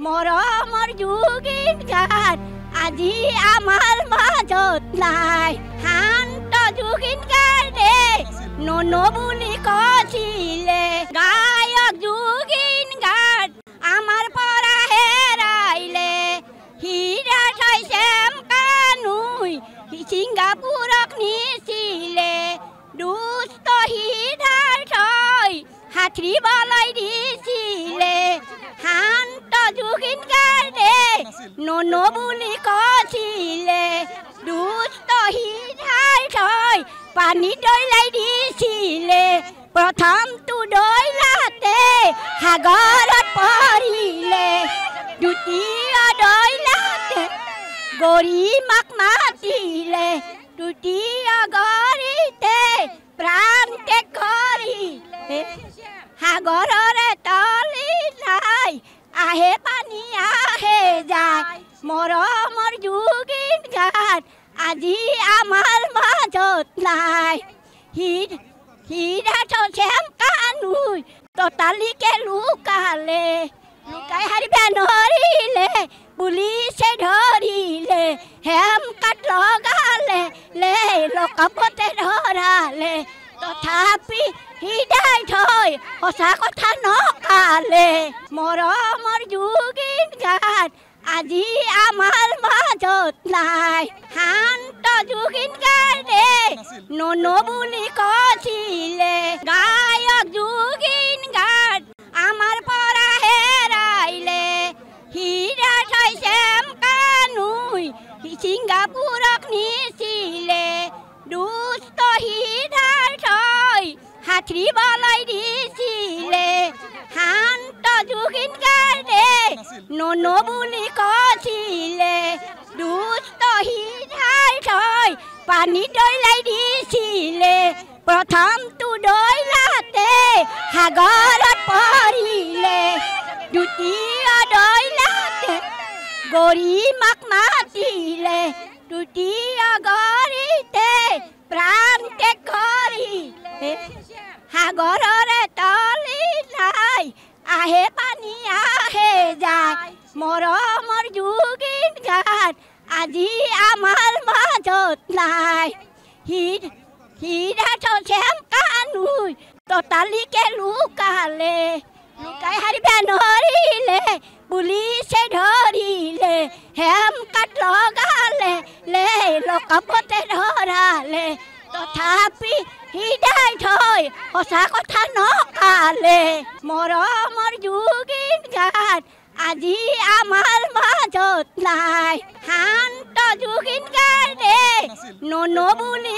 মৰমৰ যোগীন গাত আজি আমাৰ মাজত নাই শান্ত যোগীন গাতে নন বুলি কৈছিলে গায়ক যোগীন গাত আমাৰ পৰা হেৰাইলে হীৰা থৈছে কানুই ছিংগাপুৰক নিছিলে দুষ্ট হীৰাৰ থৈ সাঁতৰিবলৈ দিছিলে শান্ত যোগীন গাতে নন বুলি কৈছিলে দুষ্ট হীৰাৰ থৈ পানী দৈলাই দিছিলে প্ৰথমটো দৈলাতে সাগৰত পৰিলে দ্বিতীয় দৈলাতে গৰিমাক মাতিলে তৃতীয় গৰিতে প্ৰাণ ত্যাগ কৰিলে সাগৰৰে তলি নাই আহে পানী আহে যায় মৰমৰ যোগীন গাত আজি আমাৰ মাজত নাই হীৰা থৈছে কানুই ততালিকে লুকালে লুকাই হাৰিব নোৱাৰিলে পুলিচে ধৰিলে হেম কাট লগালে লকাপতে ধৰালে তথাপি হৃদয় থৈ সঁচা কথা নকালে মৰমৰ যোগীন গাত আজি আমাৰ মাজত নাই শান্ত যোগীন গাতে নন বুলি কৈছিলে গায়ক যোগীন গাত আমাৰ পৰা হেৰাইলে হীৰা থৈছে কানুই ছিংগাপুৰক নিছিলে দুষ্ট হীৰাৰ থৈ সাঁতৰিবলৈ দিছিলে শান্ত যোগীন গাতে নন বুলি কৈছিলে দুষ্ট হীৰাৰ থৈ পানী দৈলাই দিছিলে প্ৰথমটো দৈলাতে সাগৰত পৰিলে দ্বিতীয় দৈলাতে গৰিমাক মাতিলে তৃতীয় গৰিতে প্ৰাণ ত্যাগ কৰিলে সাগৰৰে তলি নাই আহে পানী আহে যায় মৰমৰ যোগীন গাত আজি আমাৰ মাজত নাই হীৰা থৈছে কানুই ততালিকে লুকালে লুকাই হাৰিব নোৱাৰিলে পুলিচে ধৰিলে হেম কাট লগালে লকাপতে ধৰালে তথাপি হৃদয় থৈ সঁচা কথা নকালে মৰমৰ যোগীন গাত আজি আমাৰ মাজত নাই শান্ত যোগীন গাতে নন বুলি